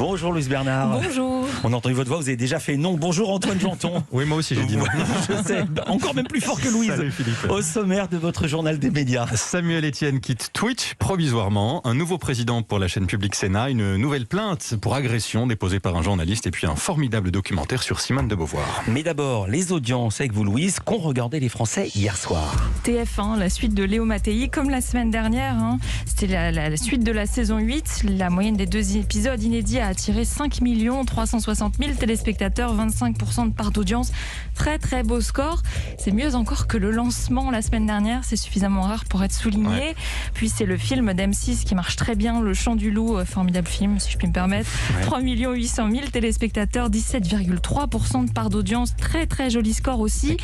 Bonjour Louise Bernard. Bonjour. On a entendu votre voix, vous avez déjà fait non. Bonjour Antoine Janton. Oui, moi aussi j'ai dit non. Je sais, encore même plus fort que Louise. Salut Philippe. Au sommaire de votre journal des médias. Samuel Etienne quitte Twitch provisoirement, un nouveau président pour la chaîne publique Sénat, une nouvelle plainte pour agression déposée par un journaliste et puis un formidable documentaire sur Simone de Beauvoir. Mais d'abord, les audiences avec vous Louise, qu'ont regardé les Français hier soir. TF1, la suite de Léo Mattei, comme la semaine dernière. C'était la suite de la saison 8. La moyenne des 2 épisodes inédits a attiré 5 360 000 téléspectateurs, 25% de part d'audience. Très très beau score. C'est mieux encore que le lancement la semaine dernière. C'est suffisamment rare pour être souligné. Ouais. Puis c'est le film d'M6 qui marche très bien, Le Chant du Loup, formidable film si je puis me permettre. Ouais. 3 800 000 téléspectateurs, 17,3% de part d'audience. Très très joli score aussi.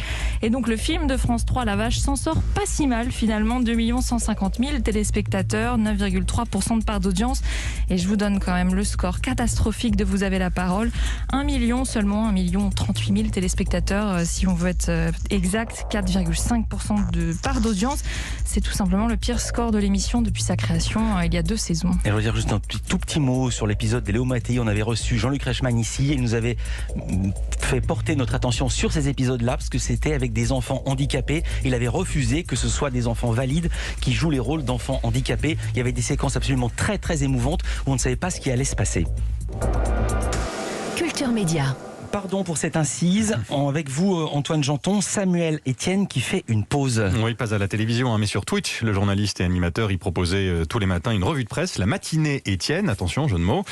Et donc le film de France 3, La Vache, s'en sort pas si mal finalement. 2 150 000 téléspectateurs, 9,3% de part d'audience. Et je vous donne quand même le score catastrophique de Vous avez la parole. 1 million seulement, 1 038 000 téléspectateurs, si on veut être exact, 4,5% de part d'audience. C'est tout simplement le pire score de l'émission depuis sa création il y a 2 saisons. Et je veux dire juste un tout petit mot sur l'épisode de Léo Mattei. On avait reçu Jean-Luc Reichmann ici et il nous avait fait porter notre attention sur ces épisodes-là parce que c'était avec des enfants handicapés. Il avait refusé que ce soit des enfants valides qui jouent les rôles d'enfants handicapés. Il y avait des séquences absolument très très émouvantes où on ne savait pas ce qui allait se passer. Culture Média. Pardon pour cette incise. Avec vous, Antoine Janton, Samuel Etienne qui fait une pause. Oui, pas à la télévision, mais sur Twitch. Le journaliste et animateur y proposait tous les matins une revue de presse, la matinée Etienne, attention, jeu de mots.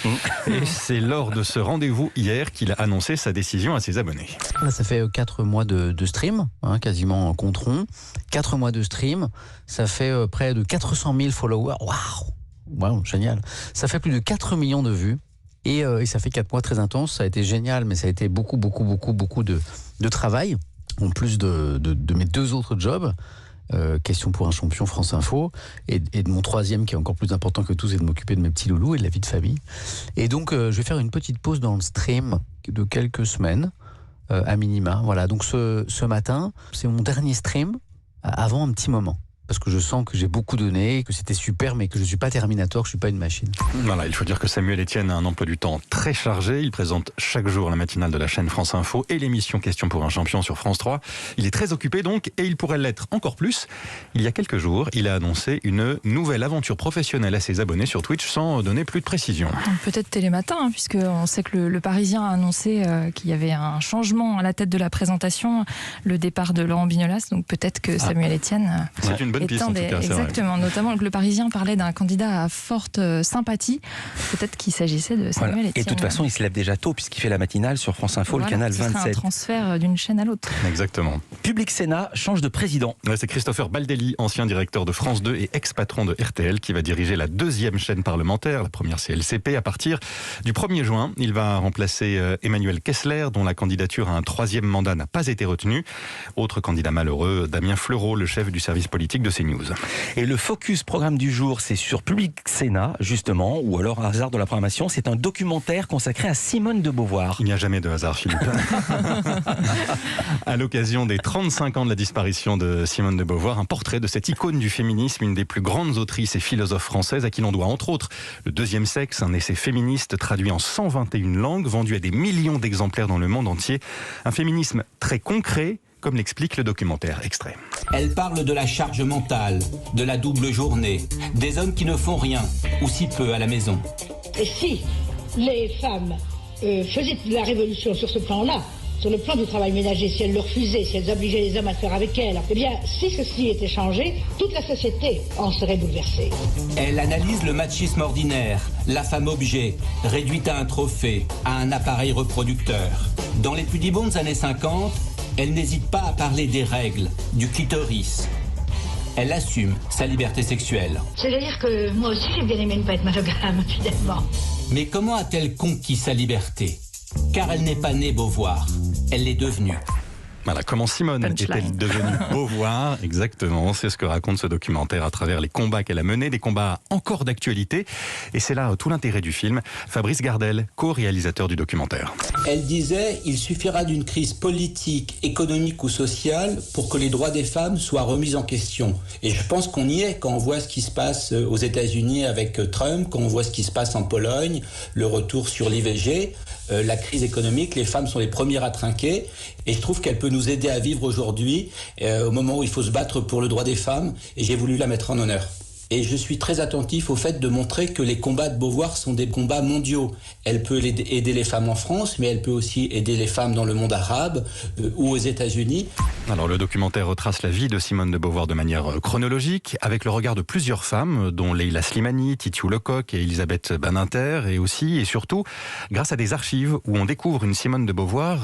Et c'est lors de ce rendez-vous hier qu'il a annoncé sa décision à ses abonnés. Là, ça fait 4 mois de stream, quasiment en compte rond. 4 mois de stream, ça fait près de 400 000 followers. Waouh, génial. Ça fait plus de 4 millions de vues. Et ça fait 4 mois très intenses, ça a été génial, mais ça a été beaucoup de travail, en plus de mes 2 autres jobs, Question pour un champion, France Info, et de mon 3e qui est encore plus important que tout, c'est de m'occuper de mes petits loulous et de la vie de famille. Et donc je vais faire une petite pause dans le stream de quelques semaines, à minima. Voilà, donc ce matin, c'est mon dernier stream avant un petit moment. Parce que je sens que j'ai beaucoup donné, que c'était super, mais que je ne suis pas Terminator, que je ne suis pas une machine. Voilà, il faut dire que Samuel Etienne a un emploi du temps très chargé. Il présente chaque jour la matinale de la chaîne France Info et l'émission Question pour un champion sur France 3. Il est très occupé donc, et il pourrait l'être encore plus. Il y a quelques jours, il a annoncé une nouvelle aventure professionnelle à ses abonnés sur Twitch sans donner plus de précision. Peut-être Télématin, puisqu'on sait que le Parisien a annoncé qu'il y avait un changement à la tête de la présentation, le départ de Laurent Bignolas. Donc peut-être que Samuel Etienne... C'est une bonne piste en tout cas. Exactement, notamment que le Parisien parlait d'un candidat à forte sympathie. Peut-être qu'il s'agissait de Samuel Etienne. Et de toute façon, il se lève déjà tôt puisqu'il fait la matinale sur France Info, le canal 27. C'est un transfert d'une chaîne à l'autre. Exactement. Public Sénat change de président. Ouais, c'est Christopher Baldelli, ancien directeur de France 2 et ex-patron de RTL, qui va diriger la 2e chaîne parlementaire. La première, c'est LCP. À partir du 1er juin, il va remplacer Emmanuel Kessler, dont la candidature à un 3e mandat n'a pas été retenue. Autre candidat malheureux, Damien Fleureau, le chef du service politique de CNews. Et le focus programme du jour, c'est sur Public Sénat, justement, ou alors un hasard de la programmation, c'est un documentaire consacré à Simone de Beauvoir. Il n'y a jamais de hasard, Philippe. À l'occasion des 35 ans de la disparition de Simone de Beauvoir, un portrait de cette icône du féminisme, une des plus grandes autrices et philosophes françaises, à qui l'on doit entre autres Le 2e sexe, un essai féministe traduit en 121 langues, vendu à des millions d'exemplaires dans le monde entier. Un féminisme très concret, comme l'explique le documentaire. Extrait. Elle parle de la charge mentale, de la double journée, des hommes qui ne font rien, ou si peu à la maison. Et si les femmes faisaient la révolution sur ce plan-là, sur le plan du travail ménager, si elles le refusaient, si elles obligeaient les hommes à faire avec elles, eh bien, si ceci était changé, toute la société en serait bouleversée. Elle analyse le machisme ordinaire, la femme objet, réduite à un trophée, à un appareil reproducteur. Dans les pudibondes années 50, elle n'hésite pas à parler des règles, du clitoris. Elle assume sa liberté sexuelle. C'est-à-dire que moi aussi j'ai bien aimé ne pas être monogame, finalement. Mais comment a-t-elle conquis sa liberté ? Car elle n'est pas née Beauvoir, elle l'est devenue. Voilà, comment Simone est-elle devenue Beauvoir? Exactement, c'est ce que raconte ce documentaire à travers les combats qu'elle a menés, des combats encore d'actualité. Et c'est là tout l'intérêt du film. Fabrice Gardel, co-réalisateur du documentaire. Elle disait « Il suffira d'une crise politique, économique ou sociale pour que les droits des femmes soient remis en question ». Et je pense qu'on y est quand on voit ce qui se passe aux États-Unis avec Trump, quand on voit ce qui se passe en Pologne, le retour sur l'IVG, la crise économique, les femmes sont les premières à trinquer. Et je trouve qu'elle peut nous aider à vivre aujourd'hui, au moment où il faut se battre pour le droit des femmes. Et j'ai voulu la mettre en honneur. Et je suis très attentif au fait de montrer que les combats de Beauvoir sont des combats mondiaux. Elle peut aider les femmes en France, mais elle peut aussi aider les femmes dans le monde arabe ou aux États-Unis. Alors le documentaire retrace la vie de Simone de Beauvoir de manière chronologique, avec le regard de plusieurs femmes, dont Leila Slimani, Titiou Lecoq et Elisabeth Badinter, et aussi et surtout grâce à des archives où on découvre une Simone de Beauvoir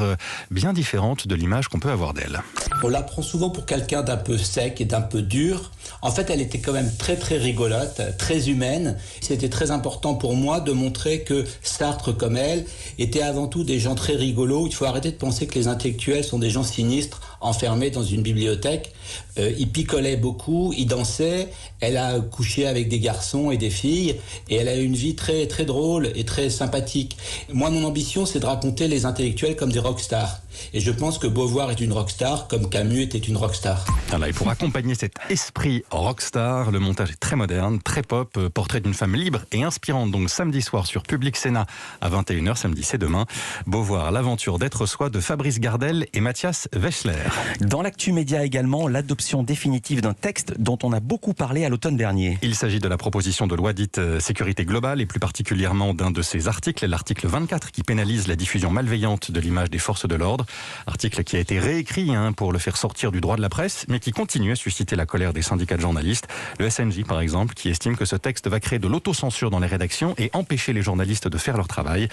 bien différente de l'image qu'on peut avoir d'elle. On la prend souvent pour quelqu'un d'un peu sec et d'un peu dur. En fait, elle était quand même très rigolote, très humaine. C'était très important pour moi de montrer que Sartre, comme elle, étaient avant tout des gens très rigolos. Il faut arrêter de penser que les intellectuels sont des gens sinistres, enfermés dans une bibliothèque. Ils picolaient beaucoup, ils dansaient. Elle a couché avec des garçons et des filles. Et elle a eu une vie très drôle et très sympathique. Moi, mon ambition, c'est de raconter les intellectuels comme des rockstars. Et je pense que Beauvoir est une rockstar, comme Camus était une rockstar. Voilà, et pour accompagner cet esprit rockstar, le montage est très moderne, très pop, portrait d'une femme libre et inspirante. Donc samedi soir sur Public Sénat à 21h, samedi c'est demain. Beauvoir, l'aventure d'être soi de Fabrice Gardel et Mathias Wechsler. Dans l'actu média également, l'adoption définitive d'un texte dont on a beaucoup parlé à l'automne dernier. Il s'agit de la proposition de loi dite sécurité globale et plus particulièrement d'un de ses articles, l'article 24 qui pénalise la diffusion malveillante de l'image des forces de l'ordre. Article qui a été réécrit pour le faire sortir du droit de la presse, mais qui continue à susciter la colère des syndicats de journalistes. Le SNJ, par exemple, qui estime que ce texte va créer de l'autocensure dans les rédactions et empêcher les journalistes de faire leur travail.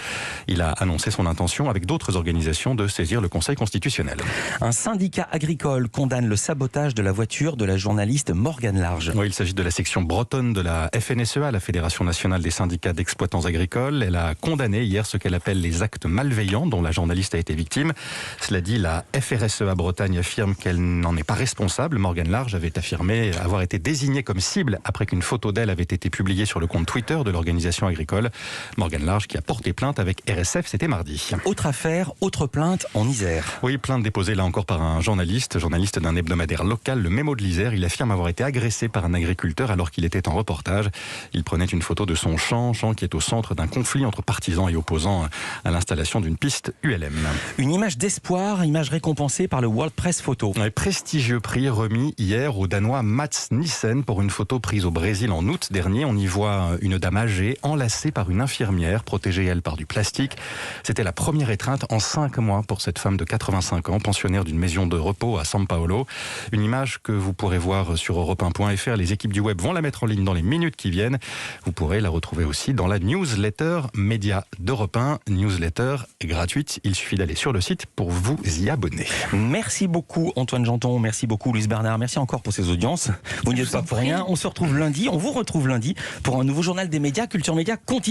Il a annoncé son intention, avec d'autres organisations, de saisir le Conseil constitutionnel. Un syndicat agricole condamne le sabotage de la voiture de la journaliste Morgane Large. Oui, il s'agit de la section bretonne de la FNSEA, la Fédération nationale des syndicats d'exploitants agricoles. Elle a condamné hier ce qu'elle appelle les actes malveillants dont la journaliste a été victime. Cela dit, la FRSEA Bretagne affirme qu'elle n'en est pas responsable. Morgane Large avait affirmé avoir été désignée comme cible après qu'une photo d'elle avait été publiée sur le compte Twitter de l'organisation agricole. Morgane Large qui a porté plainte avec RSF, c'était mardi. Autre affaire, autre plainte en Isère. Oui, plainte déposée là encore par un journaliste d'un hebdomadaire local, le Mémo de l'Isère. Il affirme avoir été agressé par un agriculteur alors qu'il était en reportage. Il prenait une photo de son champ qui est au centre d'un conflit entre partisans et opposants à l'installation d'une piste ULM. Une image d'espoir, image récompensée par le World Press Photo. Un prestigieux prix remis hier au Danois Mats Nissen pour une photo prise au Brésil en août dernier. On y voit une dame âgée enlacée par une infirmière, protégée elle par du plastique. C'était la première étreinte en 5 mois pour cette femme de 85 ans, pensionnaire d'une maison de repos à São Paulo. Une image que vous pourrez voir sur europe1.fr. Les équipes du web vont la mettre en ligne dans les minutes qui viennent. Vous pourrez la retrouver aussi dans la newsletter média d'Europe 1. Newsletter est gratuite. Il suffit d'aller sur le site pour vous y abonner. Merci beaucoup Antoine Janton, merci beaucoup Louise Bernard, merci encore pour ces audiences. Vous n'y êtes pas pour rien. On se retrouve lundi, on vous retrouve lundi pour un nouveau journal des médias. Culture Média continue.